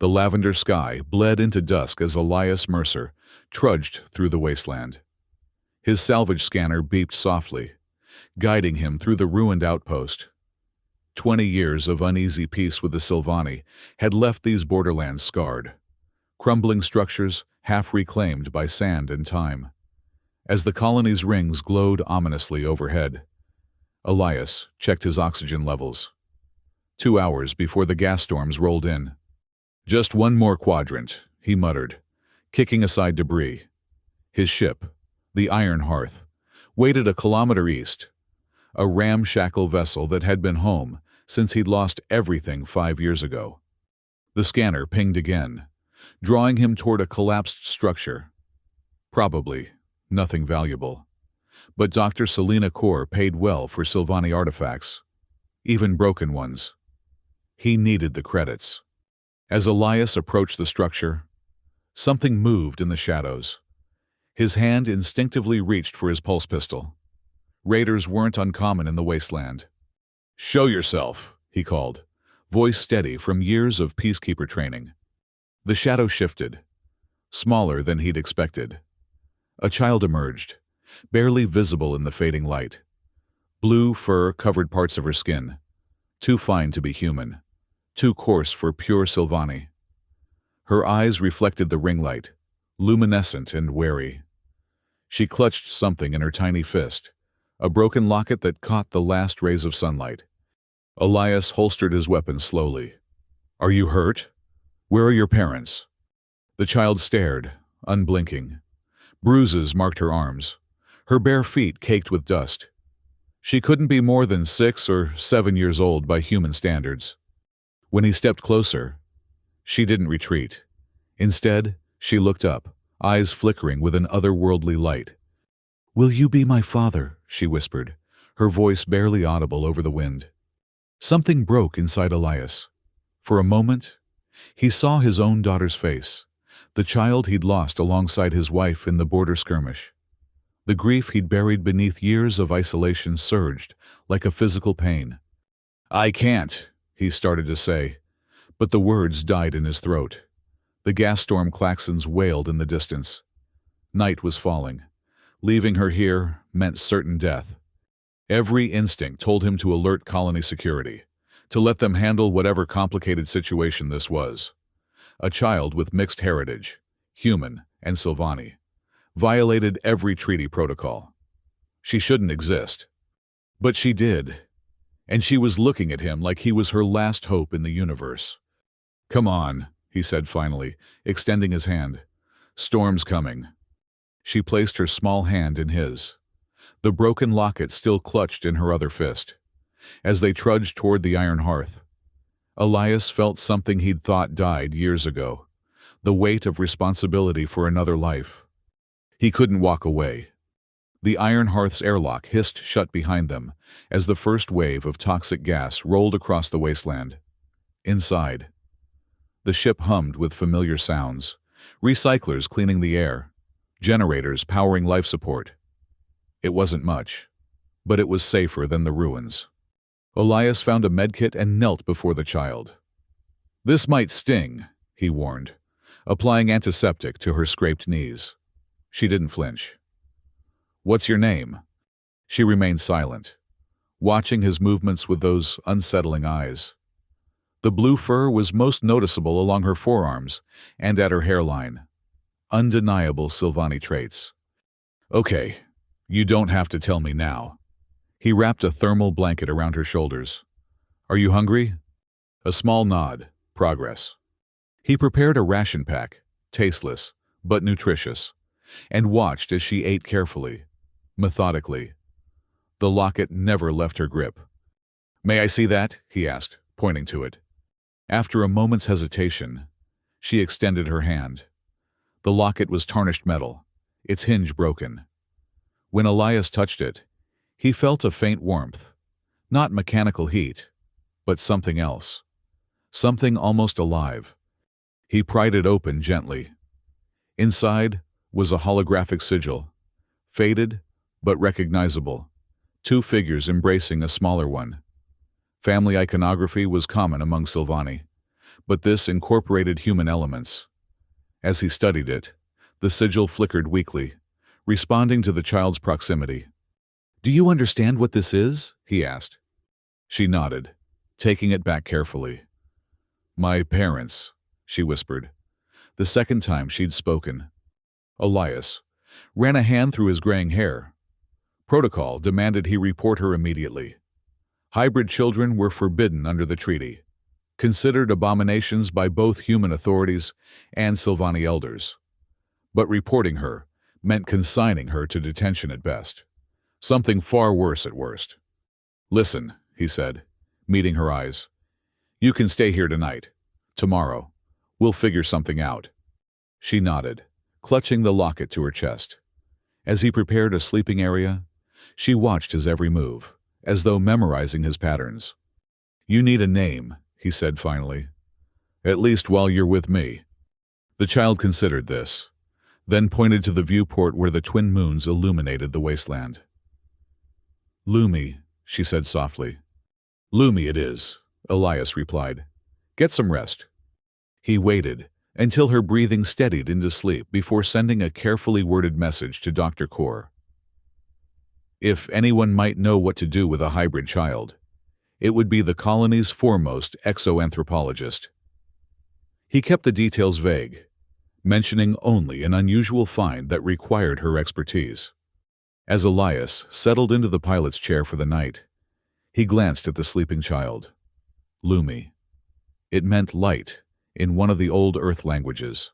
The lavender sky bled into dusk as Elias Mercer trudged through the wasteland. His salvage scanner beeped softly, guiding him through the ruined outpost. 20 years of uneasy peace with the Silvani had left these borderlands scarred, crumbling structures half reclaimed by sand and time. As the colony's rings glowed ominously overhead, Elias checked his oxygen levels. 2 hours before the gas storms rolled in. "Just one more quadrant," he muttered, kicking aside debris. His ship, the Iron Hearth, waited a kilometer east, a ramshackle vessel that had been home since he'd lost everything 5 years ago. The scanner pinged again, drawing him toward a collapsed structure. Probably nothing valuable. But Dr. Selena Kaur paid well for Silvani artifacts, even broken ones. He needed the credits. As Elias approached the structure, something moved in the shadows. His hand instinctively reached for his pulse pistol. Raiders weren't uncommon in the wasteland. "Show yourself," he called, voice steady from years of peacekeeper training. The shadow shifted, smaller than he'd expected. A child emerged, barely visible in the fading light. Blue fur covered parts of her skin, too fine to be human, too coarse for pure Silvani. Her eyes reflected the ring light, luminescent and wary. She clutched something in her tiny fist, a broken locket that caught the last rays of sunlight. Elias holstered his weapon slowly. "Are you hurt? Where are your parents?" The child stared, unblinking. Bruises marked her arms, her bare feet caked with dust. She couldn't be more than 6 or 7 years old by human standards. When he stepped closer, she didn't retreat. Instead, she looked up, eyes flickering with an otherworldly light. "Will you be my father?" she whispered, her voice barely audible over the wind. Something broke inside Elias. For a moment, he saw his own daughter's face, the child he'd lost alongside his wife in the border skirmish. The grief he'd buried beneath years of isolation surged like a physical pain. "I can't," he started to say, but the words died in his throat. The gas storm klaxons wailed in the distance. Night was falling. Leaving her here meant certain death. Every instinct told him to alert colony security, to let them handle whatever complicated situation this was. A child with mixed heritage, human and Silvani, violated every treaty protocol. She shouldn't exist. But she did, and she was looking at him like he was her last hope in the universe. "Come on," he said finally, extending his hand. "Storm's coming." She placed her small hand in his. The broken locket still clutched in her other fist. As they trudged toward the Iron Hearth, Elias felt something he'd thought died years ago, the weight of responsibility for another life. He couldn't walk away. The Iron Hearth's airlock hissed shut behind them as the first wave of toxic gas rolled across the wasteland. Inside, the ship hummed with familiar sounds, recyclers cleaning the air, generators powering life support. It wasn't much, but it was safer than the ruins. Elias found a medkit and knelt before the child. "This might sting," he warned, applying antiseptic to her scraped knees. She didn't flinch. "What's your name?" She remained silent, watching his movements with those unsettling eyes. The blue fur was most noticeable along her forearms and at her hairline. Undeniable Silvani traits. "Okay, you don't have to tell me now." He wrapped a thermal blanket around her shoulders. "Are you hungry?" A small nod. Progress. He prepared a ration pack, tasteless but nutritious, and watched as she ate carefully, methodically. The locket never left her grip. "May I see that?" he asked, pointing to it. After a moment's hesitation, she extended her hand. The locket was tarnished metal, its hinge broken. When Elias touched it, he felt a faint warmth, not mechanical heat, but something else, something almost alive. He pried it open gently. Inside was a holographic sigil, faded but recognizable, 2 figures embracing a smaller one. Family iconography was common among Silvani, but this incorporated human elements. As he studied it, the sigil flickered weakly, responding to the child's proximity. "Do you understand what this is?" he asked. She nodded, taking it back carefully. "My parents," she whispered, the second time she'd spoken. Elias ran a hand through his graying hair. Protocol demanded he report her immediately. Hybrid children were forbidden under the treaty, considered abominations by both human authorities and Sylvani elders. But reporting her meant consigning her to detention at best, something far worse at worst. "Listen," he said, meeting her eyes. "You can stay here tonight. Tomorrow, we'll figure something out." She nodded, clutching the locket to her chest. As he prepared a sleeping area, she watched his every move, as though memorizing his patterns. "You need a name," he said finally. "At least while you're with me." The child considered this, then pointed to the viewport where the twin moons illuminated the wasteland. "Lumi," she said softly. "Lumi it is," Elias replied. "Get some rest." He waited until her breathing steadied into sleep before sending a carefully worded message to Dr. Kaur. If anyone might know what to do with a hybrid child, it would be the colony's foremost exoanthropologist. He kept the details vague, mentioning only an unusual find that required her expertise. As Elias settled into the pilot's chair for the night, he glanced at the sleeping child. Lumi. It meant light in one of the old Earth languages,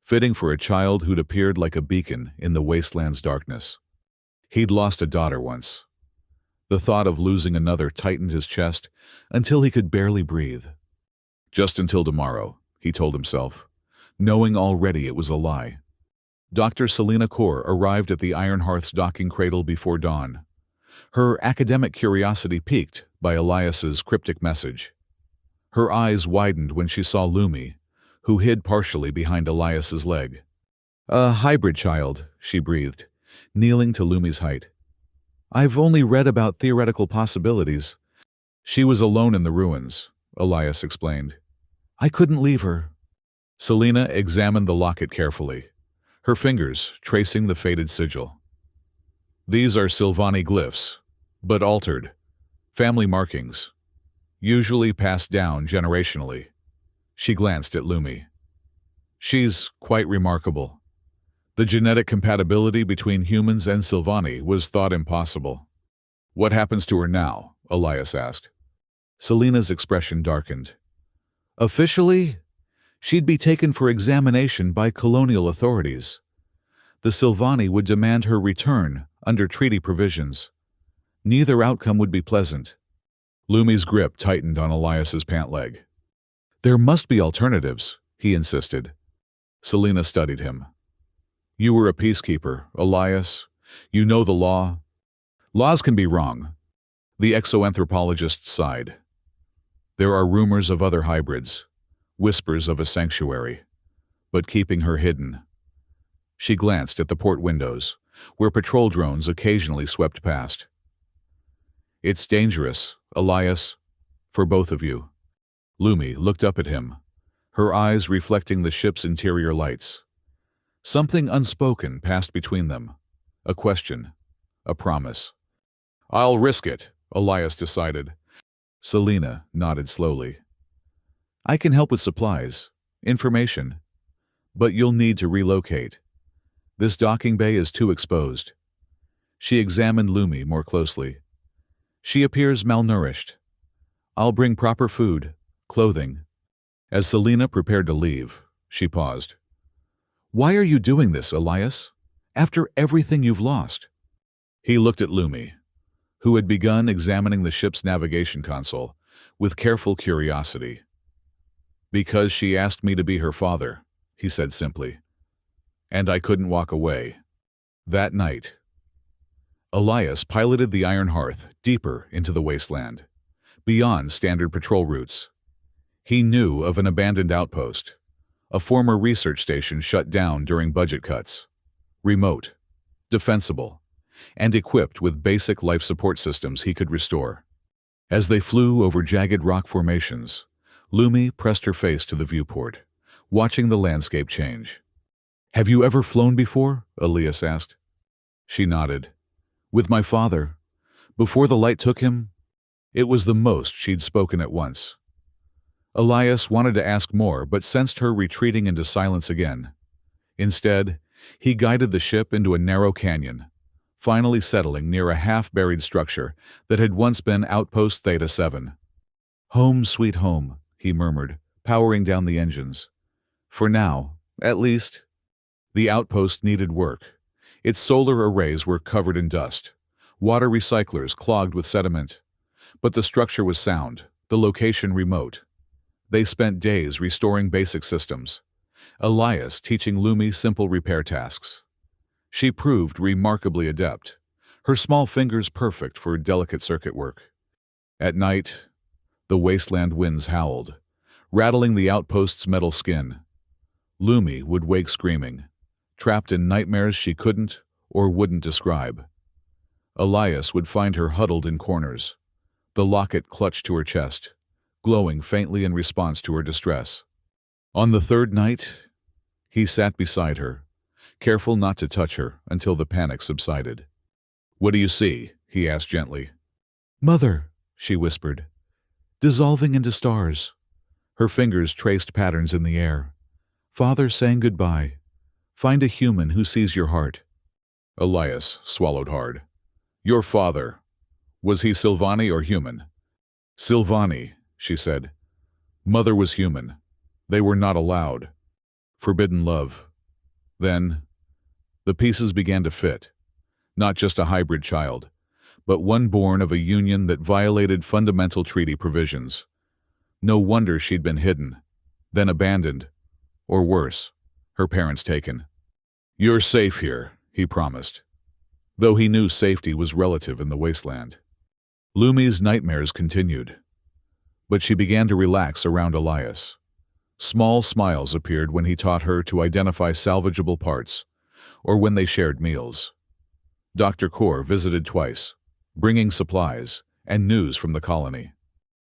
fitting for a child who'd appeared like a beacon in the wasteland's darkness. He'd lost a daughter once. The thought of losing another tightened his chest until he could barely breathe. Just until tomorrow, he told himself, knowing already it was a lie. Dr. Selina Kaur arrived at the Iron Hearth's docking cradle before dawn. Her academic curiosity piqued by Elias's cryptic message. Her eyes widened when she saw Lumi, who hid partially behind Elias's leg. "A hybrid child," she breathed, kneeling to Lumi's height. "I've only read about theoretical possibilities." "She was alone in the ruins," Elias explained. "I couldn't leave her." Selina examined the locket carefully, her fingers tracing the faded sigil. "These are Sylvani glyphs, but altered. Family markings, usually passed down generationally." She glanced at Lumi. "She's quite remarkable. The genetic compatibility between humans and Sylvani was thought impossible." "What happens to her now?" Elias asked. Selina's expression darkened. "Officially, she'd be taken for examination by colonial authorities. The Sylvani would demand her return under treaty provisions. Neither outcome would be pleasant." Lumi's grip tightened on Elias's pant leg. "There must be alternatives," he insisted. Selina studied him. "You were a peacekeeper, Elias. You know the law." "Laws can be wrong." The exoanthropologist sighed. "There are rumors of other hybrids, whispers of a sanctuary, but keeping her hidden." She glanced at the port windows, where patrol drones occasionally swept past. "It's dangerous, Elias, for both of you." Lumi looked up at him, her eyes reflecting the ship's interior lights. Something unspoken passed between them, a question, a promise. "I'll risk it," Elias decided. Selina nodded slowly. "I can help with supplies, information, but you'll need to relocate. This docking bay is too exposed." She examined Lumi more closely. "She appears malnourished. I'll bring proper food, clothing." As Selina prepared to leave, she paused. "Why are you doing this, Elias? After everything you've lost?" He looked at Lumi, who had begun examining the ship's navigation console with careful curiosity. "Because she asked me to be her father," he said simply. "And I couldn't walk away." That night, Elias piloted the Iron Hearth deeper into the wasteland, beyond standard patrol routes. He knew of an abandoned outpost, a former research station shut down during budget cuts, remote, defensible, and equipped with basic life support systems he could restore. As they flew over jagged rock formations, Lumi pressed her face to the viewport, watching the landscape change. "Have you ever flown before?" Elias asked. She nodded. "With my father. Before the light took him." It was the most she'd spoken at once. Elias wanted to ask more, but sensed her retreating into silence again. Instead, he guided the ship into a narrow canyon, finally settling near a half-buried structure that had once been Outpost Theta 7. "Home, sweet home," he murmured, powering down the engines. "For now, at least." The outpost needed work. Its solar arrays were covered in dust, water recyclers clogged with sediment. But the structure was sound, the location remote. They spent days restoring basic systems, Elias teaching Lumi simple repair tasks. She proved remarkably adept, her small fingers perfect for delicate circuit work. At night, the wasteland winds howled, rattling the outpost's metal skin. Lumi would wake screaming, trapped in nightmares she couldn't or wouldn't describe. Elias would find her huddled in corners, the locket clutched to her chest, glowing faintly in response to her distress. On the third night, he sat beside her, careful not to touch her until the panic subsided. "What do you see?" he asked gently. "Mother," she whispered, "dissolving into stars." Her fingers traced patterns in the air. "Father saying goodbye. Find a human who sees your heart." Elias swallowed hard. "Your father. Was he Silvani or human?" "Silvani," she said. "Mother was human. They were not allowed. Forbidden love." Then, the pieces began to fit. Not just a hybrid child, but one born of a union that violated fundamental treaty provisions. No wonder she'd been hidden, then abandoned, or worse, her parents taken. "You're safe here," he promised, though he knew safety was relative in the wasteland. Lumi's nightmares continued, but she began to relax around Elias. Small smiles appeared when he taught her to identify salvageable parts, or when they shared meals. Dr. Kaur visited twice, bringing supplies and news from the colony.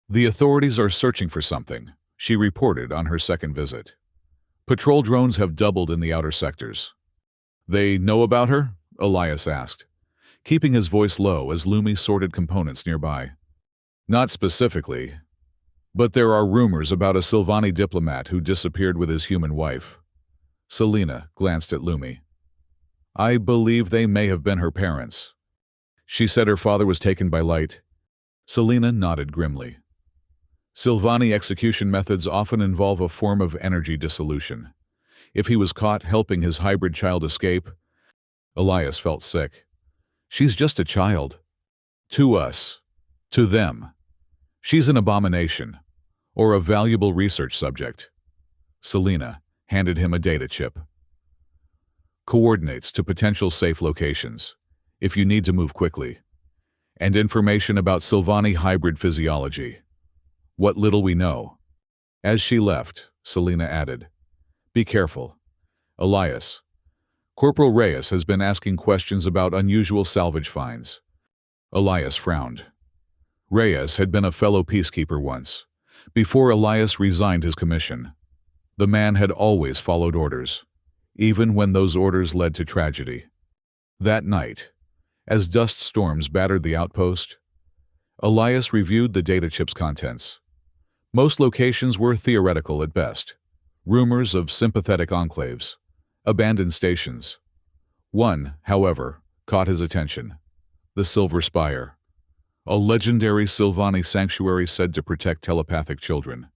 "The authorities are searching for something," she reported on her second visit. "Patrol drones have doubled in the outer sectors." "They know about her?" Elias asked, keeping his voice low as Lumi sorted components nearby. "Not specifically, but there are rumors about a Silvani diplomat who disappeared with his human wife." Selena glanced at Lumi. "I believe they may have been her parents." She said her father was taken by light. Selena nodded grimly. Silvani execution methods often involve a form of energy dissolution. If he was caught helping his hybrid child escape, Elias felt sick. "She's just a child. To us. To them. She's an abomination, or a valuable research subject." Selena handed him a data chip. "Coordinates to potential safe locations, if you need to move quickly. And information about Silvani hybrid physiology. What little we know." As she left, Selena added, "Be careful. Elias, Corporal Reyes has been asking questions about unusual salvage finds." Elias frowned. Reyes had been a fellow peacekeeper once, before Elias resigned his commission. The man had always followed orders, even when those orders led to tragedy. That night, as dust storms battered the outpost, Elias reviewed the data chip's contents. Most locations were theoretical at best, rumors of sympathetic enclaves, abandoned stations. One, however, caught his attention: the Silver Spire, a legendary Silvani sanctuary said to protect telepathic children.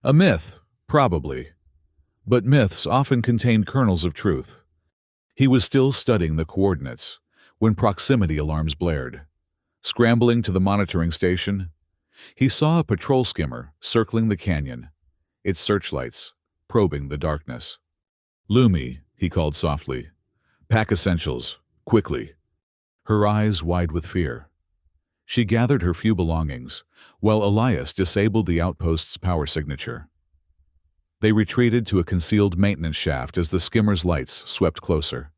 A myth, probably, but myths often contain kernels of truth. He was still studying the coordinates when proximity alarms blared. Scrambling to the monitoring station, he saw a patrol skimmer circling the canyon, its searchlights probing the darkness. "Lumi," he called softly. "Pack essentials, quickly." Her eyes wide with fear. She gathered her few belongings, while Elias disabled the outpost's power signature. They retreated to a concealed maintenance shaft as the skimmer's lights swept closer.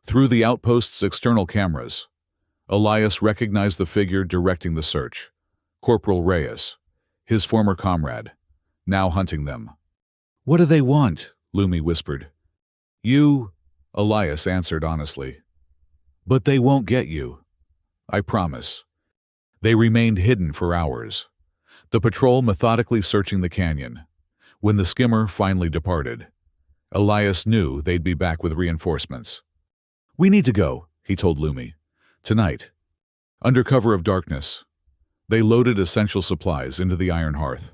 Through the outpost's external cameras, Elias recognized the figure directing the search: Corporal Reyes, his former comrade, now hunting them. "What do they want?" Lumi whispered. "You," Elias answered honestly. "But they won't get you. I promise." They remained hidden for hours, the patrol methodically searching the canyon. When the skimmer finally departed, Elias knew they'd be back with reinforcements. "We need to go," he told Lumi. "Tonight." Under cover of darkness, they loaded essential supplies into the iron hearth.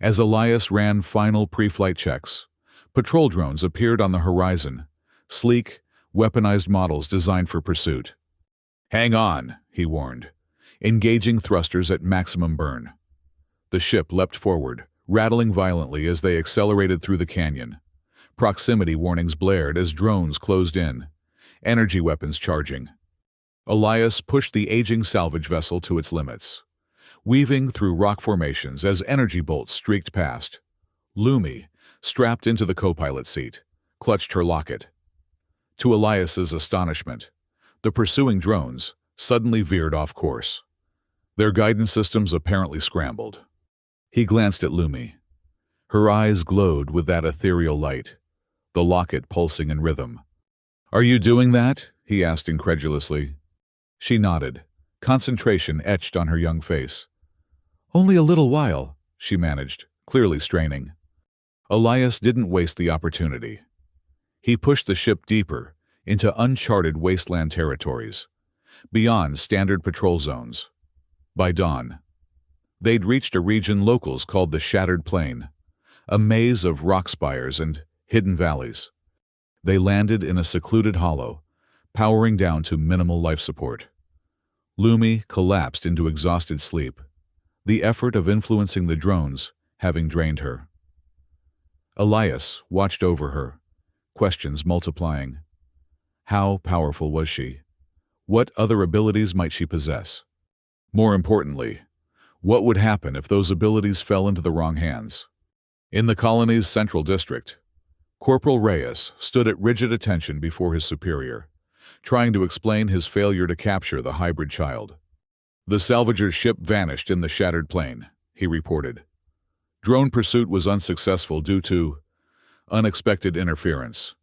As Elias ran final pre-flight checks, patrol drones appeared on the horizon, sleek, weaponized models designed for pursuit. "Hang on," he warned, engaging thrusters at maximum burn. The ship leapt forward, rattling violently as they accelerated through the canyon. Proximity warnings blared as drones closed in, energy weapons charging. Elias pushed the aging salvage vessel to its limits, weaving through rock formations as energy bolts streaked past. Lumi, strapped into the co-pilot seat, clutched her locket. To Elias's astonishment, the pursuing drones suddenly veered off course. Their guidance systems apparently scrambled. He glanced at Lumi. Her eyes glowed with that ethereal light, the locket pulsing in rhythm. "Are you doing that?" he asked incredulously. She nodded, concentration etched on her young face. "Only a little while," she managed, clearly straining. Elias didn't waste the opportunity. He pushed the ship deeper into uncharted wasteland territories, beyond standard patrol zones. By dawn, they'd reached a region locals called the Shattered Plain, a maze of rock spires and hidden valleys. They landed in a secluded hollow, powering down to minimal life support. Lumi collapsed into exhausted sleep, the effort of influencing the drones having drained her. Elias watched over her, questions multiplying. How powerful was she? What other abilities might she possess? More importantly, what would happen if those abilities fell into the wrong hands? In the colony's central district, Corporal Reyes stood at rigid attention before his superior, trying to explain his failure to capture the hybrid child. "The salvager's ship vanished in the Shattered Plain," he reported. "Drone pursuit was unsuccessful due to unexpected interference."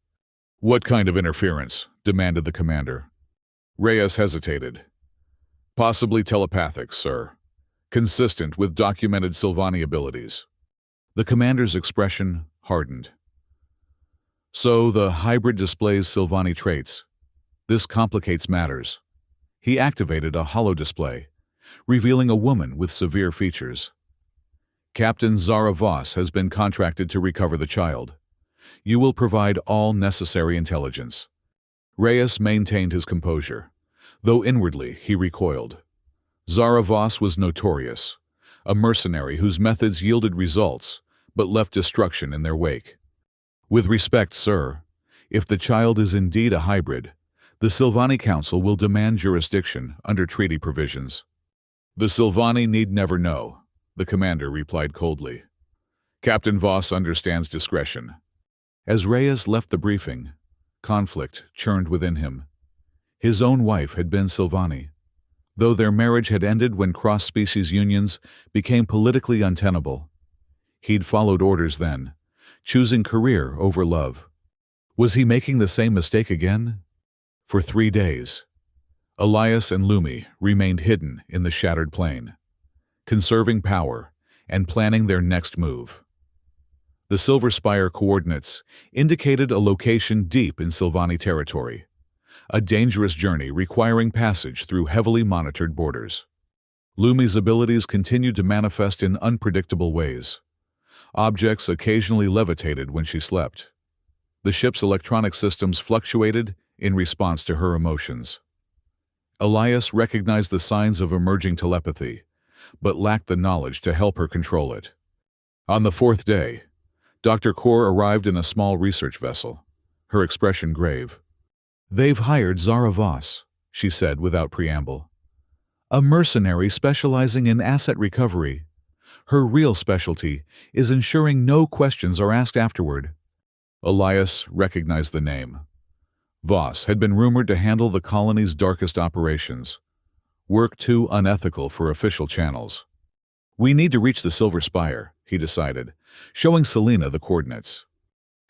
"What kind of interference?" demanded the commander. Reyes hesitated. "Possibly telepathic, sir. Consistent with documented Sylvani abilities." The commander's expression hardened. "So the hybrid displays Sylvani traits. This complicates matters." He activated a holo display, revealing a woman with severe features. "Captain Zara Voss has been contracted to recover the child. You will provide all necessary intelligence." Reyes maintained his composure, though inwardly he recoiled. Zara Voss was notorious, a mercenary whose methods yielded results but left destruction in their wake. "With respect, sir, if the child is indeed a hybrid, the Sylvani Council will demand jurisdiction under treaty provisions." "The Sylvani need never know," the commander replied coldly. "Captain Voss understands discretion." As Reyes left the briefing, conflict churned within him. His own wife had been Sylvani, though their marriage had ended when cross-species unions became politically untenable. He'd followed orders then, choosing career over love. Was he making the same mistake again? For 3 days, Elias and Lumi remained hidden in the Shattered Plain, conserving power and planning their next move. The Silver Spire coordinates indicated a location deep in Sylvani territory, a dangerous journey requiring passage through heavily monitored borders. Lumi's abilities continued to manifest in unpredictable ways. Objects occasionally levitated when she slept. The ship's electronic systems fluctuated in response to her emotions. Elias recognized the signs of emerging telepathy, but lacked the knowledge to help her control it. On the 4th day, Dr. Kaur arrived in a small research vessel, her expression grave. "They've hired Zara Voss," she said without preamble. "A mercenary specializing in asset recovery. Her real specialty is ensuring no questions are asked afterward." Elias recognized the name. Voss had been rumored to handle the colony's darkest operations, work too unethical for official channels. "We need to reach the Silver Spire," he decided, showing Selina the coordinates.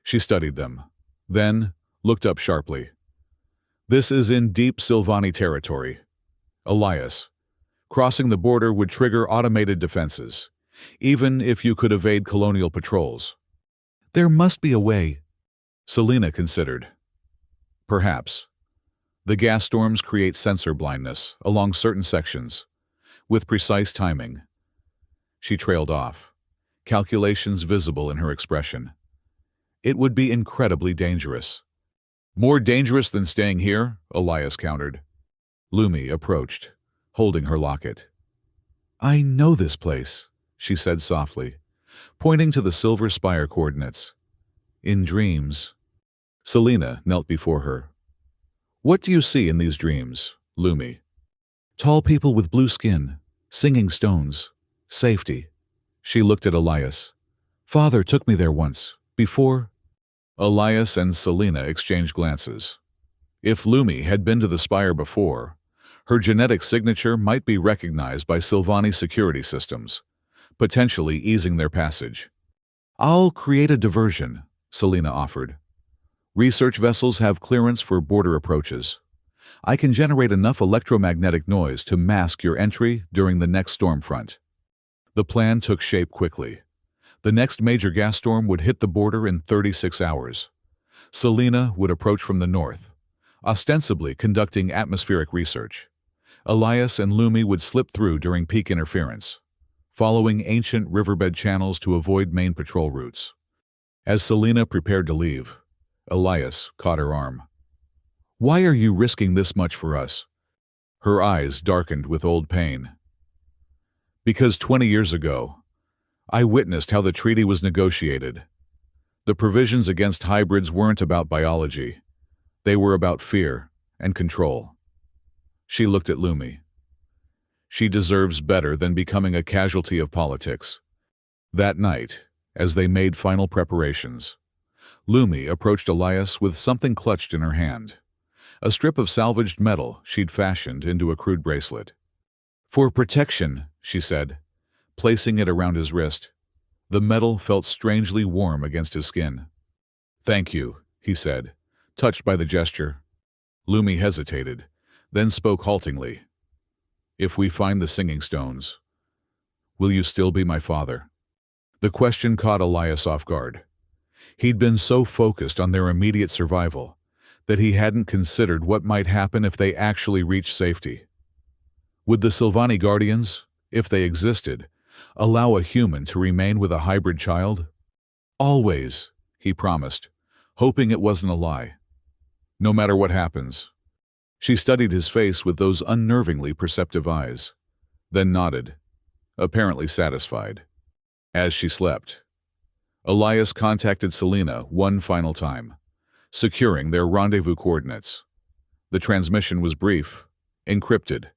She studied them, then looked up sharply. This is in deep Silvani territory. Elias, crossing the border would trigger automated defenses, even if you could evade colonial patrols. There must be a way, Selina considered. Perhaps. The gas storms create sensor blindness along certain sections, with precise timing. She trailed off, calculations visible in her expression. It would be incredibly dangerous. More dangerous than staying here, Elias countered. Lumi approached, holding her locket. I know this place, she said softly, pointing to the silver spire coordinates. In dreams. Selina knelt before her. What do you see in these dreams, Lumi? Tall people with blue skin, singing stones, safety. She looked at Elias. Father took me there once, before. Elias and Selina exchanged glances. If Lumi had been to the spire before, her genetic signature might be recognized by Silvani security systems, potentially easing their passage. I'll create a diversion, Selina offered. Research vessels have clearance for border approaches. I can generate enough electromagnetic noise to mask your entry during the next storm front. The plan took shape quickly. The next major gas storm would hit the border in 36 hours. Selina would approach from the north, ostensibly conducting atmospheric research. Elias and Lumi would slip through during peak interference, following ancient riverbed channels to avoid main patrol routes. As Selina prepared to leave, Elias caught her arm. Why are you risking this much for us? Her eyes darkened with old pain. Because 20 years ago, I witnessed how the treaty was negotiated. The provisions against hybrids weren't about biology. They were about fear and control. She looked at Lumi. She deserves better than becoming a casualty of politics. That night, as they made final preparations, Lumi approached Elias with something clutched in her hand, a strip of salvaged metal she'd fashioned into a crude bracelet. For protection, she said, placing it around his wrist. The metal felt strangely warm against his skin. Thank you, he said, touched by the gesture. Lumi hesitated, then spoke haltingly. If we find the singing stones, will you still be my father? The question caught Elias off guard. He'd been so focused on their immediate survival that he hadn't considered what might happen if they actually reached safety. Would the Silvani Guardians, if they existed, allow a human to remain with a hybrid child? Always, he promised, hoping it wasn't a lie. No matter what happens. She studied his face with those unnervingly perceptive eyes, then nodded, apparently satisfied. As she slept, Elias contacted Selina one final time, securing their rendezvous coordinates. The transmission was brief, encrypted,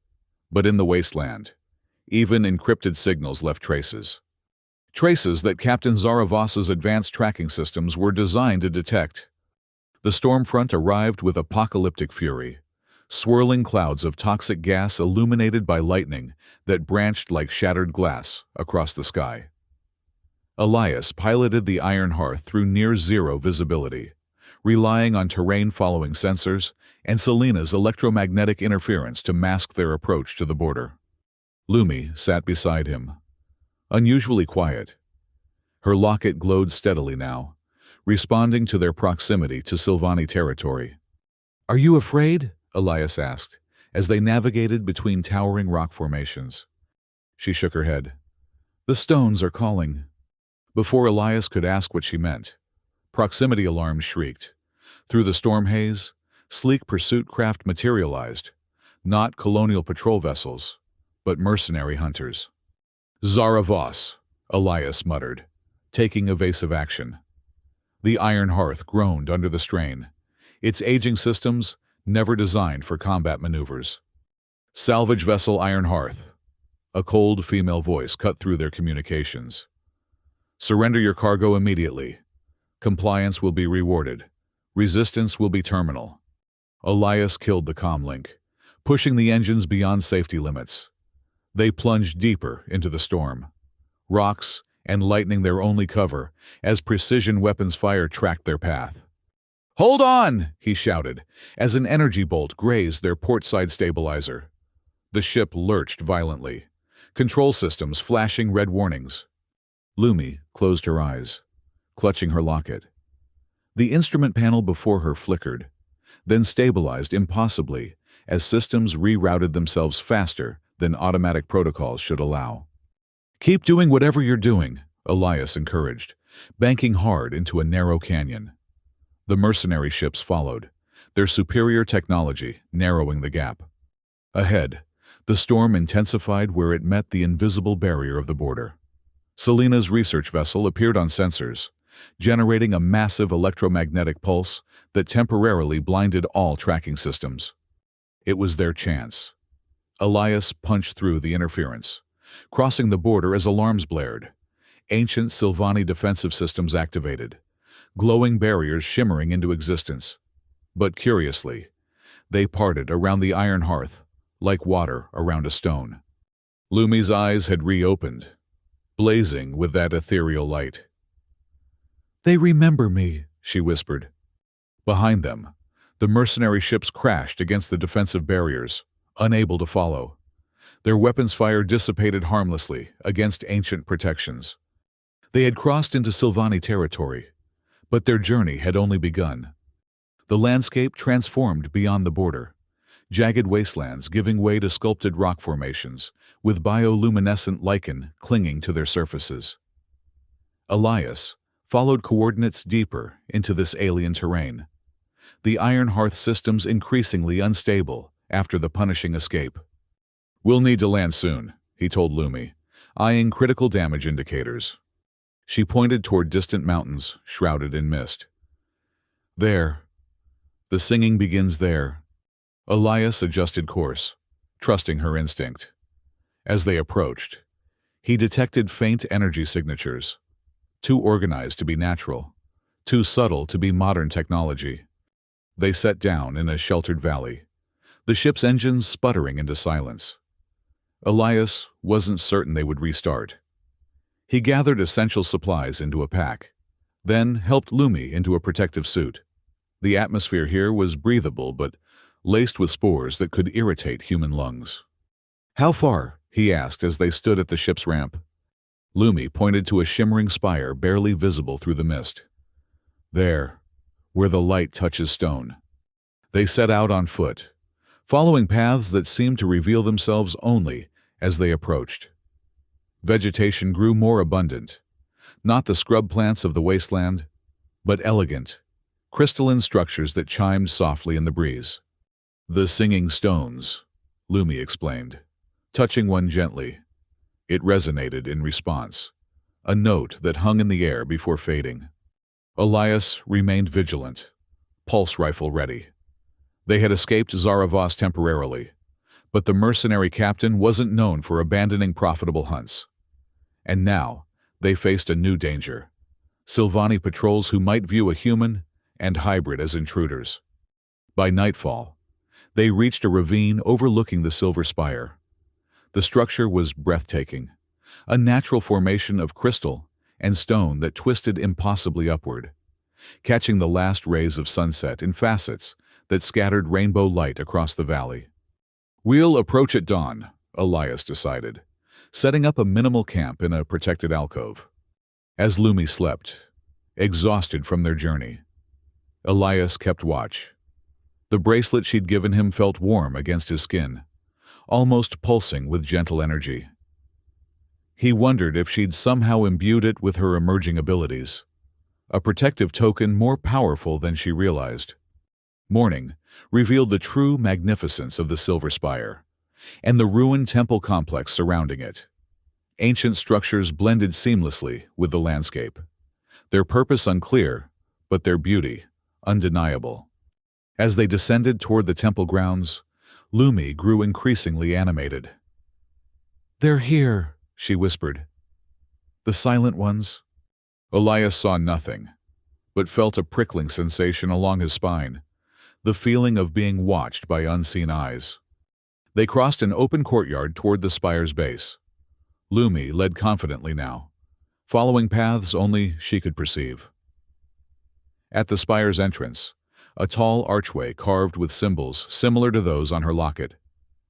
but in the wasteland, even encrypted signals left traces. Traces that Captain Zaravos's advanced tracking systems were designed to detect. The storm front arrived with apocalyptic fury, swirling clouds of toxic gas illuminated by lightning that branched like shattered glass across the sky. Elias piloted the Iron Hearth through near-zero visibility, relying on terrain-following sensors and Selina's electromagnetic interference to mask their approach to the border. Lumi sat beside him, unusually quiet. Her locket glowed steadily now, responding to their proximity to Silvani territory. Are you afraid? Elias asked, as they navigated between towering rock formations. She shook her head. The stones are calling. Before Elias could ask what she meant, proximity alarms shrieked. Through the storm haze, sleek pursuit craft materialized, not colonial patrol vessels, but mercenary hunters. Zaravos, Elias muttered, taking evasive action. The Iron Hearth groaned under the strain, its aging systems never designed for combat maneuvers. Salvage vessel Iron Hearth. A cold female voice cut through their communications. Surrender your cargo immediately. Compliance will be rewarded. Resistance will be terminal. Elias killed the comm link, pushing the engines beyond safety limits. They plunged deeper into the storm. Rocks and lightning their only cover as precision weapons fire tracked their path. "Hold on!" he shouted, as an energy bolt grazed their portside stabilizer. The ship lurched violently, control systems flashing red warnings. Lumi closed her eyes, clutching her locket. The instrument panel before her flickered, then stabilized impossibly as systems rerouted themselves faster than automatic protocols should allow. "Keep doing whatever you're doing," Elias encouraged, banking hard into a narrow canyon. The mercenary ships followed, their superior technology narrowing the gap. Ahead, the storm intensified where it met the invisible barrier of the border. Selena's research vessel appeared on sensors, generating a massive electromagnetic pulse that temporarily blinded all tracking systems. It was their chance. Elias punched through the interference, crossing the border as alarms blared. Ancient Sylvani defensive systems activated, glowing barriers shimmering into existence. But curiously, they parted around the iron hearth, like water around a stone. Lumi's eyes had reopened, blazing with that ethereal light. "They remember me," she whispered. Behind them, the mercenary ships crashed against the defensive barriers, unable to follow. Their weapons fire dissipated harmlessly against ancient protections. They had crossed into Sylvani territory, but their journey had only begun. The landscape transformed beyond the border, jagged wastelands giving way to sculpted rock formations, with bioluminescent lichen clinging to their surfaces. Elias followed coordinates deeper into this alien terrain, the Iron Hearth systems increasingly unstable after the punishing escape. "We'll need to land soon," he told Lumi, eyeing critical damage indicators. She pointed toward distant mountains shrouded in mist. "There. The singing begins there." Elias adjusted course, trusting her instinct. As they approached, he detected faint energy signatures, too organized to be natural, too subtle to be modern technology. They set down in a sheltered valley, the ship's engines sputtering into silence. Elias wasn't certain they would restart. He gathered essential supplies into a pack, then helped Lumi into a protective suit. The atmosphere here was breathable but laced with spores that could irritate human lungs. "How far?" he asked as they stood at the ship's ramp. Lumi pointed to a shimmering spire barely visible through the mist. "There, where the light touches stone." They set out on foot, following paths that seemed to reveal themselves only as they approached. Vegetation grew more abundant, not the scrub plants of the wasteland, but elegant, crystalline structures that chimed softly in the breeze. "The singing stones," Lumi explained, touching one gently. It resonated in response, a note that hung in the air before fading. Elias remained vigilant, pulse rifle ready. They had escaped Zaravos temporarily, but the mercenary captain wasn't known for abandoning profitable hunts. And now, they faced a new danger: Sylvani patrols who might view a human and hybrid as intruders. By nightfall, they reached a ravine overlooking the Silver Spire. The structure was breathtaking, a natural formation of crystal and stone that twisted impossibly upward, catching the last rays of sunset in facets that scattered rainbow light across the valley. "We'll approach at dawn," Elias decided, setting up a minimal camp in a protected alcove. As Lumi slept, exhausted from their journey, Elias kept watch. The bracelet she'd given him felt warm against his skin, almost pulsing with gentle energy. He wondered if she'd somehow imbued it with her emerging abilities, a protective token more powerful than she realized. Morning revealed the true magnificence of the Silver Spire, and the ruined temple complex surrounding it. Ancient structures blended seamlessly with the landscape, their purpose unclear, but their beauty undeniable. As they descended toward the temple grounds, Lumi grew increasingly animated. "They're here," she whispered. "The silent ones." Elias saw nothing, but felt a prickling sensation along his spine, the feeling of being watched by unseen eyes. They crossed an open courtyard toward the spire's base. Lumi led confidently now, following paths only she could perceive. At the spire's entrance, a tall archway carved with symbols similar to those on her locket.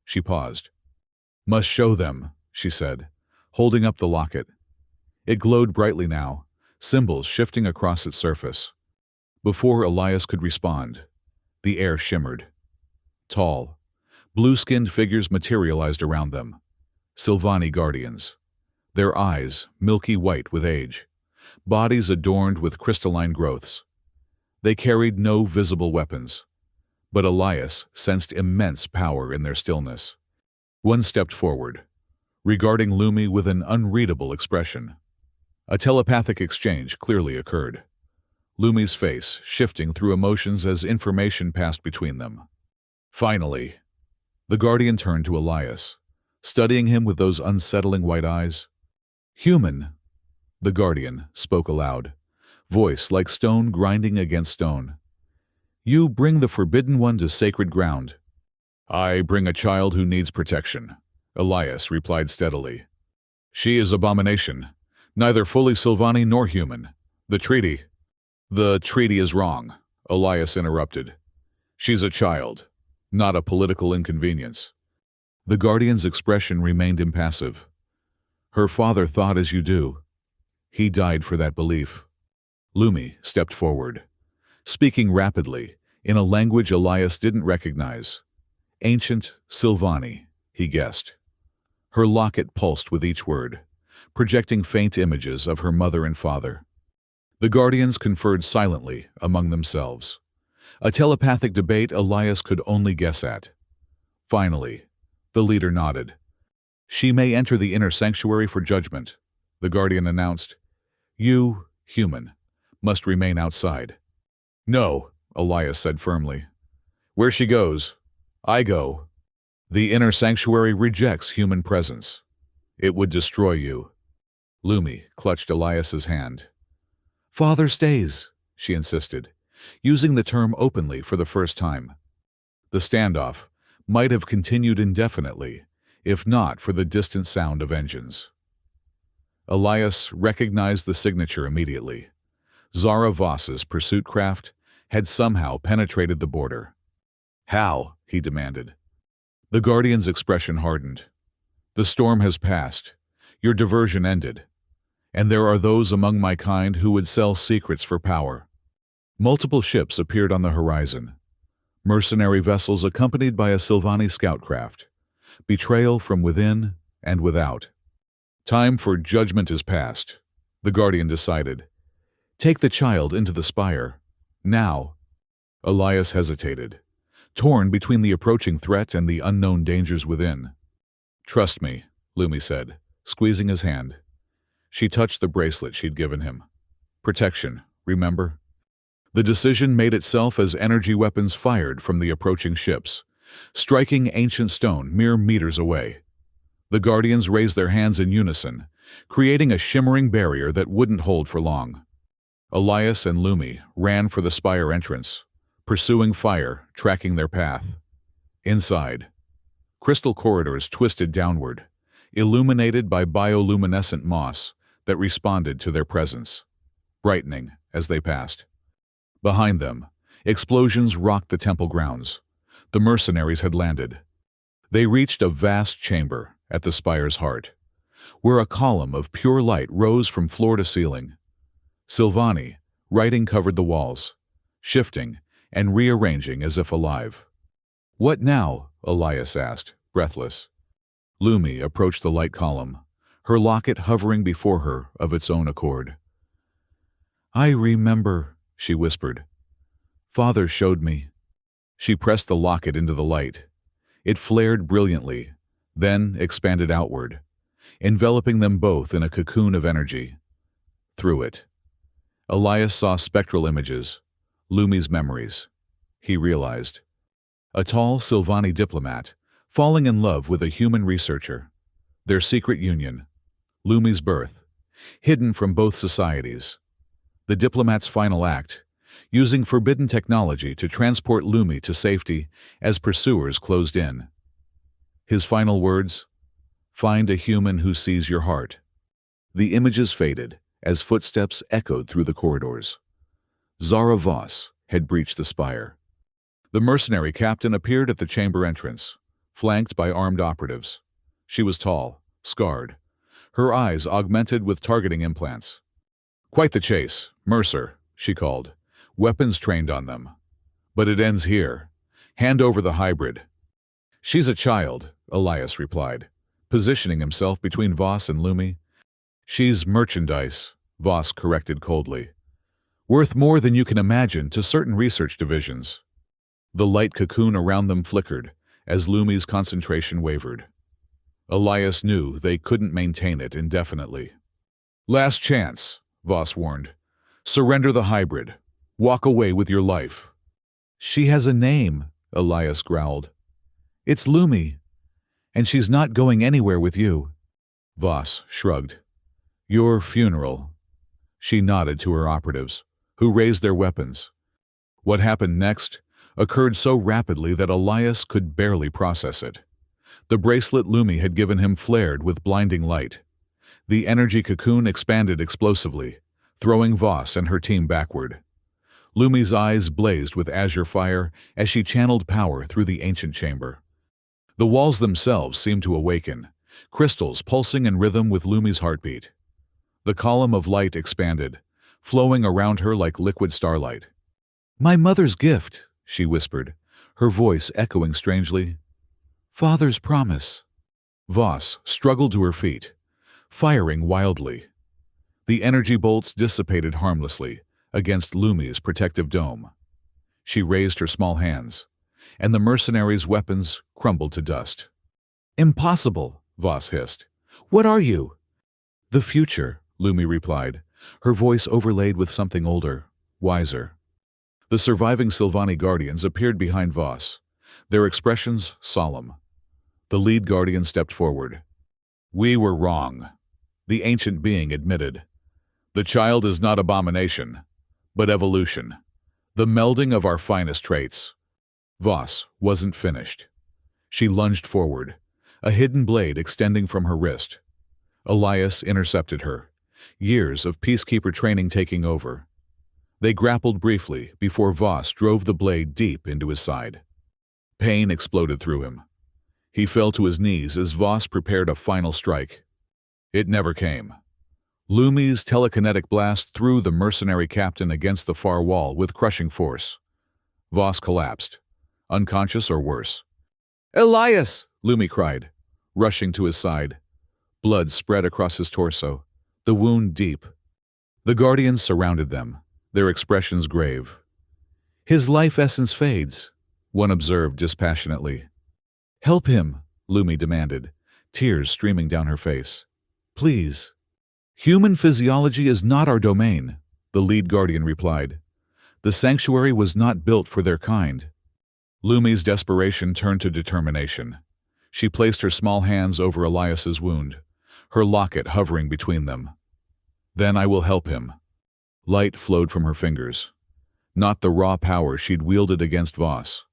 She paused. "Must show them," she said, holding up the locket. It glowed brightly now, symbols shifting across its surface. Before Elias could respond, the air shimmered. Tall, blue-skinned figures materialized around them. Sylvani guardians. Their eyes milky white with age, bodies adorned with crystalline growths. They carried no visible weapons, but Elias sensed immense power in their stillness. One stepped forward, regarding Lumi with an unreadable expression. A telepathic exchange clearly occurred. Lumi's face shifting through emotions as information passed between them. Finally, the Guardian turned to Elias, studying him with those unsettling white eyes. "Human," the Guardian spoke aloud, voice like stone grinding against stone. "You bring the Forbidden One to sacred ground." "I bring a child who needs protection," Elias replied steadily. "She is abomination, neither fully Sylvani nor human. The treaty—" "The treaty is wrong," Elias interrupted. "She's a child, not a political inconvenience." The Guardian's expression remained impassive. "Her father thought as you do. He died for that belief." Lumi stepped forward, speaking rapidly, in a language Elias didn't recognize. Ancient Sylvani, he guessed. Her locket pulsed with each word, projecting faint images of her mother and father. The Guardians conferred silently among themselves, a telepathic debate Elias could only guess at. Finally, the leader nodded. "She may enter the inner sanctuary for judgment," the Guardian announced. "You, human, must remain outside." "No," Elias said firmly. "Where she goes, I go. The inner sanctuary rejects human presence. It would destroy you." Lumi clutched Elias's hand. "Father stays," she insisted, using the term openly for the first time. The standoff might have continued indefinitely, if not for the distant sound of engines. Elias recognized the signature immediately. Zara Voss's pursuit craft had somehow penetrated the border. "How?" he demanded. The Guardian's expression hardened. "The storm has passed. Your diversion ended. And there are those among my kind who would sell secrets for power." Multiple ships appeared on the horizon. Mercenary vessels accompanied by a Sylvani scout craft. Betrayal from within and without. "Time for judgment is past," the Guardian decided. "Take the child into the spire. Now." Elias hesitated, torn between the approaching threat and the unknown dangers within. "Trust me," Lumi said, squeezing his hand. She touched the bracelet she'd given him. "Protection, remember?" The decision made itself as energy weapons fired from the approaching ships, striking ancient stone mere meters away. The Guardians raised their hands in unison, creating a shimmering barrier that wouldn't hold for long. Elias and Lumi ran for the spire entrance, pursuing fire, tracking their path. Inside, crystal corridors twisted downward, illuminated by bioluminescent moss that responded to their presence, brightening as they passed. Behind them, explosions rocked the temple grounds. The mercenaries had landed. They reached a vast chamber at the spire's heart, where a column of pure light rose from floor to ceiling. Sylvani, writing covered the walls, shifting and rearranging as if alive. "What now?" Elias asked, breathless. Lumi approached the light column, her locket hovering before her of its own accord. "I remember," she whispered. "Father showed me." She pressed the locket into the light. It flared brilliantly, then expanded outward, enveloping them both in a cocoon of energy. Through it, Elias saw spectral images, Lumi's memories. He realized. A tall Sylvani diplomat, falling in love with a human researcher. Their secret union. Lumi's birth, hidden from both societies. The diplomat's final act, using forbidden technology to transport Lumi to safety as pursuers closed in. His final words, "Find a human who sees your heart." The images faded, as footsteps echoed through the corridors. Zara Voss had breached the spire. The mercenary captain appeared at the chamber entrance, flanked by armed operatives. She was tall, scarred, her eyes augmented with targeting implants. "Quite the chase, Mercer," she called, weapons trained on them. "But it ends here. Hand over the hybrid." "She's a child," Elias replied, positioning himself between Voss and Lumi. "She's merchandise," Voss corrected coldly. "Worth more than you can imagine to certain research divisions." The light cocoon around them flickered as Lumi's concentration wavered. Elias knew they couldn't maintain it indefinitely. "Last chance," Voss warned. "Surrender the hybrid. Walk away with your life." "She has a name," Elias growled. "It's Lumi, and she's not going anywhere with you." Voss shrugged. "Your funeral." She nodded to her operatives, who raised their weapons. What happened next occurred so rapidly that Elias could barely process it. The bracelet Lumi had given him flared with blinding light. The energy cocoon expanded explosively, throwing Voss and her team backward. Lumi's eyes blazed with azure fire as she channeled power through the ancient chamber. The walls themselves seemed to awaken, crystals pulsing in rhythm with Lumi's heartbeat. The column of light expanded, flowing around her like liquid starlight. "My mother's gift," she whispered, her voice echoing strangely. "Father's promise." Voss struggled to her feet, firing wildly. The energy bolts dissipated harmlessly against Lumi's protective dome. She raised her small hands, and the mercenaries' weapons crumbled to dust. "Impossible," Voss hissed. "What are you?" "The future," Lumi replied, her voice overlaid with something older, wiser. The surviving Sylvani Guardians appeared behind Voss, their expressions solemn. The lead Guardian stepped forward. "We were wrong," the ancient being admitted. "The child is not abomination, but evolution, the melding of our finest traits." Voss wasn't finished. She lunged forward, a hidden blade extending from her wrist. Elias intercepted her, years of peacekeeper training taking over. They grappled briefly before Voss drove the blade deep into his side. Pain exploded through him. He fell to his knees as Voss prepared a final strike. It never came. Lumi's telekinetic blast threw the mercenary captain against the far wall with crushing force. Voss collapsed, unconscious or worse. "Elias!" Lumi cried, rushing to his side. Blood spread across his torso, the wound deep. The Guardians surrounded them, their expressions grave. "His life essence fades," one observed dispassionately. "Help him," Lumi demanded, tears streaming down her face. "Please." "Human physiology is not our domain," the lead Guardian replied. "The sanctuary was not built for their kind." Lumi's desperation turned to determination. She placed her small hands over Elias's wound, her locket hovering between them. "Then I will help him." Light flowed from her fingers. Not the raw power she'd wielded against Voss,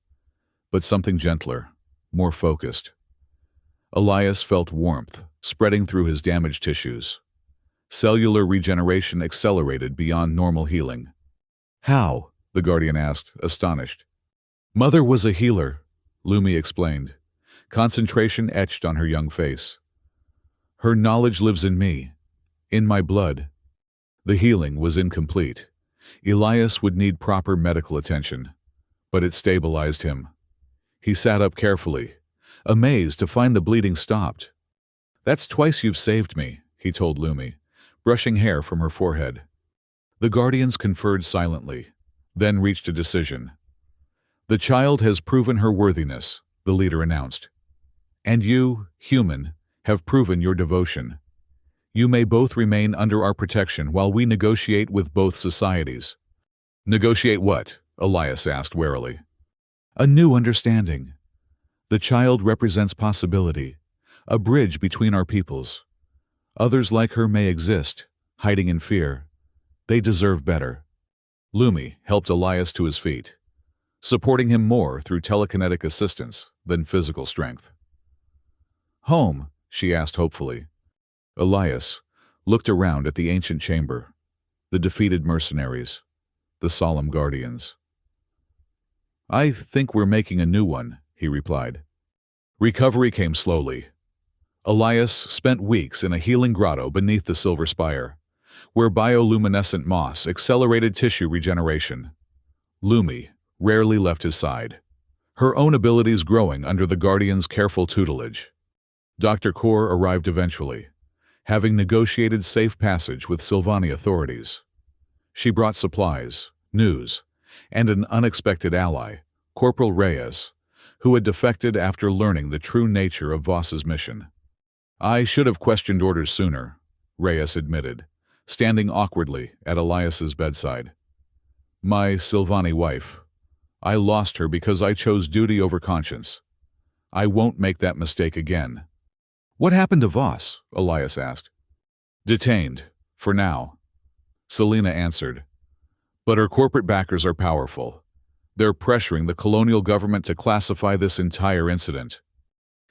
but something gentler, more focused. Elias felt warmth spreading through his damaged tissues. Cellular regeneration accelerated beyond normal healing. "How?" the Guardian asked, astonished. "Mother was a healer," Lumi explained, concentration etched on her young face. "Her knowledge lives in me, in my blood." The healing was incomplete. Elias would need proper medical attention, but it stabilized him. He sat up carefully, amazed to find the bleeding stopped. "That's twice you've saved me," he told Lumi, brushing hair from her forehead. The Guardians conferred silently, then reached a decision. "The child has proven her worthiness," the leader announced. "And you, human, have proven your devotion. You may both remain under our protection while we negotiate with both societies." "Negotiate what?" Elias asked warily. "A new understanding. The child represents possibility, a bridge between our peoples. Others like her may exist, hiding in fear. They deserve better." Lumi helped Elias to his feet, supporting him more through telekinetic assistance than physical strength. "Home?" she asked hopefully. Elias, looked around at the ancient chamber, the defeated mercenaries, the solemn guardians. "I think we're making a new one," he replied. Recovery came slowly. Elias spent weeks in a healing grotto beneath the silver spire, where bioluminescent moss accelerated tissue regeneration. Lumi rarely left his side, her own abilities growing under the Guardian's careful tutelage. Dr. Kaur arrived eventually, having negotiated safe passage with Sylvani authorities. She brought supplies, news, and an unexpected ally, Corporal Reyes, who had defected after learning the true nature of Voss's mission. "I should have questioned orders sooner," Reyes admitted, standing awkwardly at Elias's bedside. "My Sylvani wife. I lost her because I chose duty over conscience. I won't make that mistake again." "What happened to Voss?" Elias asked. "Detained, for now," Selena answered. "But her corporate backers are powerful. They're pressuring the colonial government to classify this entire incident."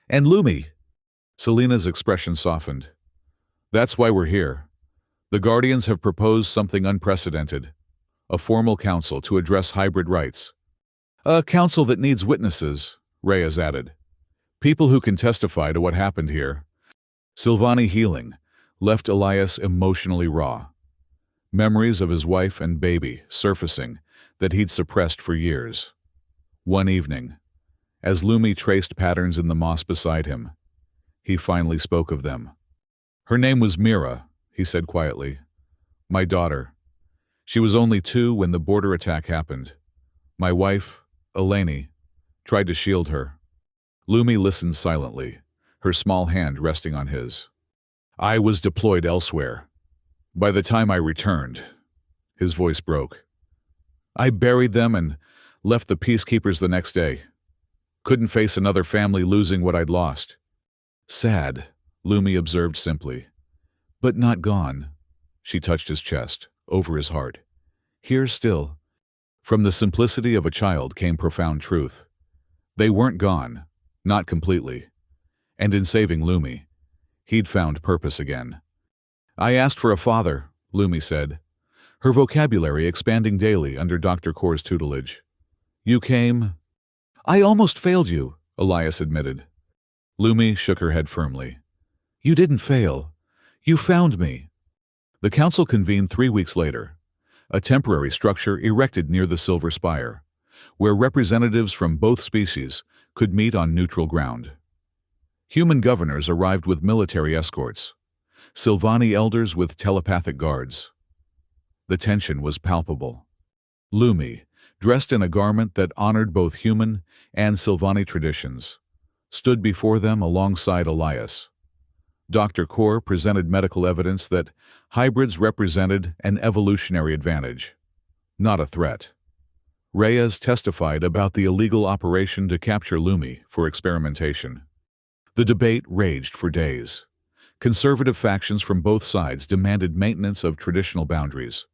"And Lumi?" Selena's expression softened. "That's why we're here. The Guardians have proposed something unprecedented, a formal council to address hybrid rights." "A council that needs witnesses," Reyes added. "People who can testify to what happened here." Sylvani healing left Elias emotionally raw. Memories of his wife and baby surfacing that he'd suppressed for years. One evening, as Lumi traced patterns in the moss beside him, he finally spoke of them. "Her name was Mira," he said quietly. "My daughter. She was only 2 when the border attack happened. My wife, Eleni, tried to shield her." Lumi listened silently, her small hand resting on his. "I was deployed elsewhere. By the time I returned," his voice broke, "I buried them and left the peacekeepers the next day. Couldn't face another family losing what I'd lost." "Sad," Lumi observed simply. "But not gone." She touched his chest, over his heart. "Here still." From the simplicity of a child came profound truth. They weren't gone, not completely. And in saving Lumi, he'd found purpose again. "I asked for a father," Lumi said, her vocabulary expanding daily under Dr. Kaur's tutelage. "You came—" "I almost failed you," Elias admitted. Lumi shook her head firmly. "You didn't fail. You found me." The council convened 3 weeks later, a temporary structure erected near the Silver Spire, where representatives from both species could meet on neutral ground. Human governors arrived with military escorts, Sylvani elders with telepathic guards. The tension was palpable. Lumi, dressed in a garment that honored both human and Sylvani traditions, stood before them alongside Elias. Dr. Kaur presented medical evidence that hybrids represented an evolutionary advantage, not a threat. Reyes testified about the illegal operation to capture Lumi for experimentation. The debate raged for days. Conservative factions from both sides demanded maintenance of traditional boundaries.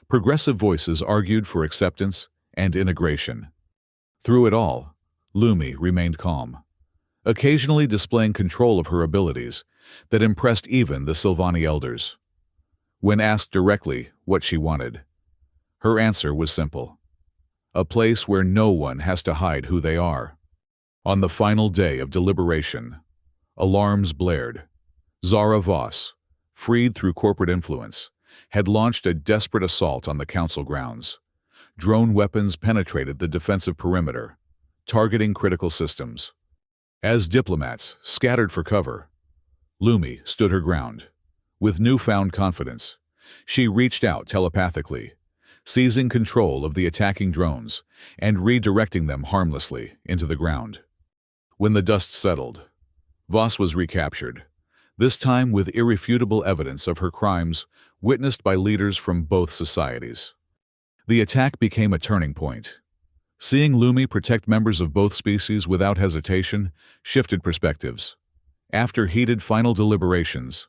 Progressive voices argued for acceptance and integration. Through it all, Lumi remained calm, occasionally displaying control of her abilities that impressed even the Sylvani elders. When asked directly what she wanted, her answer was simple: a place where no one has to hide who they are. On the final day of deliberation, alarms blared. Zara Voss, freed through corporate influence, had launched a desperate assault on the council grounds. Drone weapons penetrated the defensive perimeter, targeting critical systems. As diplomats scattered for cover, Lumi stood her ground. With newfound confidence, she reached out telepathically, seizing control of the attacking drones and redirecting them harmlessly into the ground. When the dust settled, Voss was recaptured, this time with irrefutable evidence of her crimes witnessed by leaders from both societies. The attack became a turning point. Seeing Lumi protect members of both species without hesitation shifted perspectives. After heated final deliberations,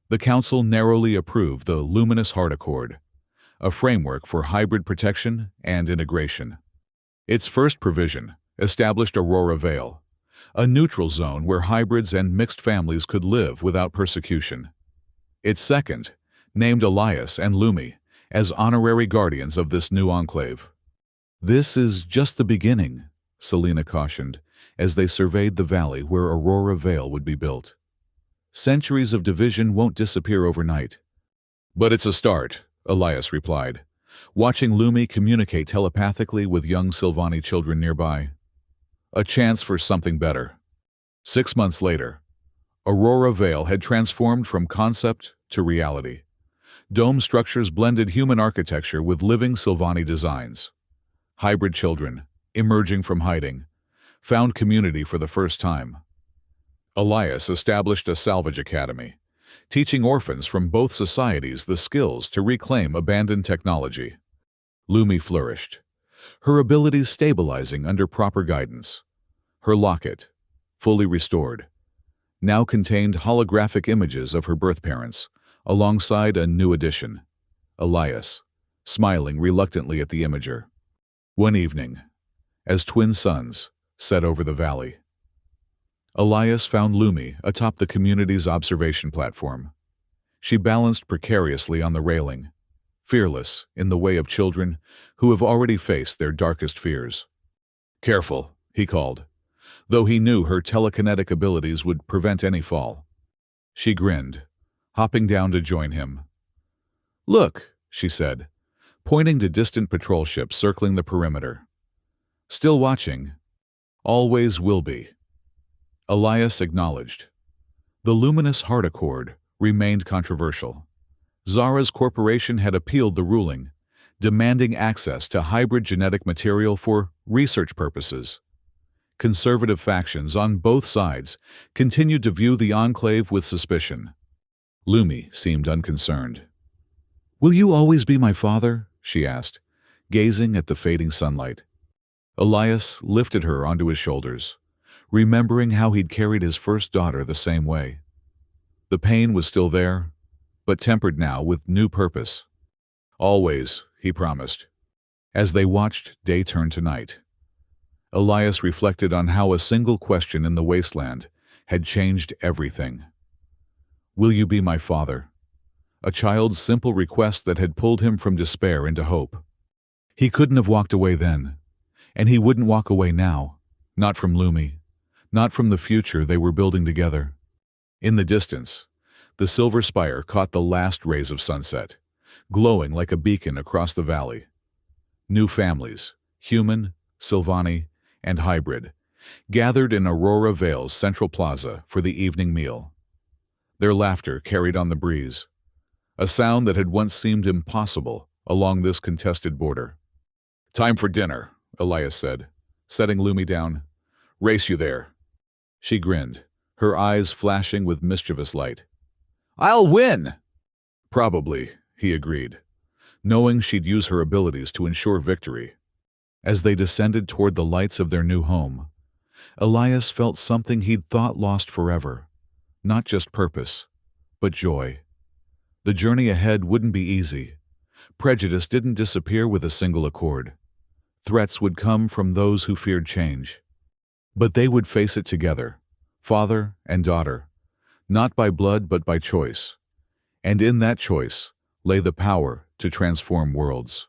the Council narrowly approved the Luminous Heart Accord, a framework for hybrid protection and integration. Its first provision established Aurora Vale, a neutral zone where hybrids and mixed families could live without persecution. Its second named Elias and Lumi as honorary guardians of this new enclave. "This is just the beginning," Selena cautioned as they surveyed the valley where Aurora Vale would be built. "Centuries of division won't disappear overnight." "But it's a start," Elias replied, watching Lumi communicate telepathically with young Silvani children nearby. "A chance for something better." 6 months later, Aurora Vale had transformed from concept to reality. Dome structures blended human architecture with living Silvani designs. Hybrid children, emerging from hiding, found community for the first time. Elias established a salvage academy, teaching orphans from both societies the skills to reclaim abandoned technology. Lumi flourished, her abilities stabilizing under proper guidance. Her locket, fully restored, now contained holographic images of her birth parents, alongside a new addition, Elias, smiling reluctantly at the imager. One evening, as twin suns set over the valley, Elias found Lumi atop the community's observation platform. She balanced precariously on the railing, fearless in the way of children who have already faced their darkest fears. "Careful," he called, though he knew her telekinetic abilities would prevent any fall. She grinned, hopping down to join him. "Look," she said, pointing to distant patrol ships circling the perimeter. "Still watching. Always will be." Elias acknowledged. The luminous heart accord remained controversial. Zara's corporation had appealed the ruling, demanding access to hybrid genetic material for research purposes. Conservative factions on both sides continued to view the enclave with suspicion. Lumi seemed unconcerned. "Will you always be my father?" she asked, gazing at the fading sunlight. Elias lifted her onto his shoulders, remembering how he'd carried his first daughter the same way. The pain was still there, but tempered now with new purpose. "Always," he promised. As they watched day turn to night, Elias reflected on how a single question in the wasteland had changed everything. "Will you be my father?" A child's simple request that had pulled him from despair into hope. He couldn't have walked away then, and he wouldn't walk away now, not from Lumi, not from the future they were building together. In the distance, the silver spire caught the last rays of sunset, glowing like a beacon across the valley. New families, human, Silvani, and hybrid, gathered in Aurora Vale's central plaza for the evening meal. Their laughter carried on the breeze, a sound that had once seemed impossible along this contested border. "Time for dinner," Elias said, setting Lumi down. "Race you there." She grinned, her eyes flashing with mischievous light. "I'll win!" "Probably," he agreed, knowing she'd use her abilities to ensure victory. As they descended toward the lights of their new home, Elias felt something he'd thought lost forever. Not just purpose, but joy. The journey ahead wouldn't be easy. Prejudice didn't disappear with a single accord. Threats would come from those who feared change. But they would face it together, father and daughter, not by blood but by choice. And in that choice lay the power to transform worlds.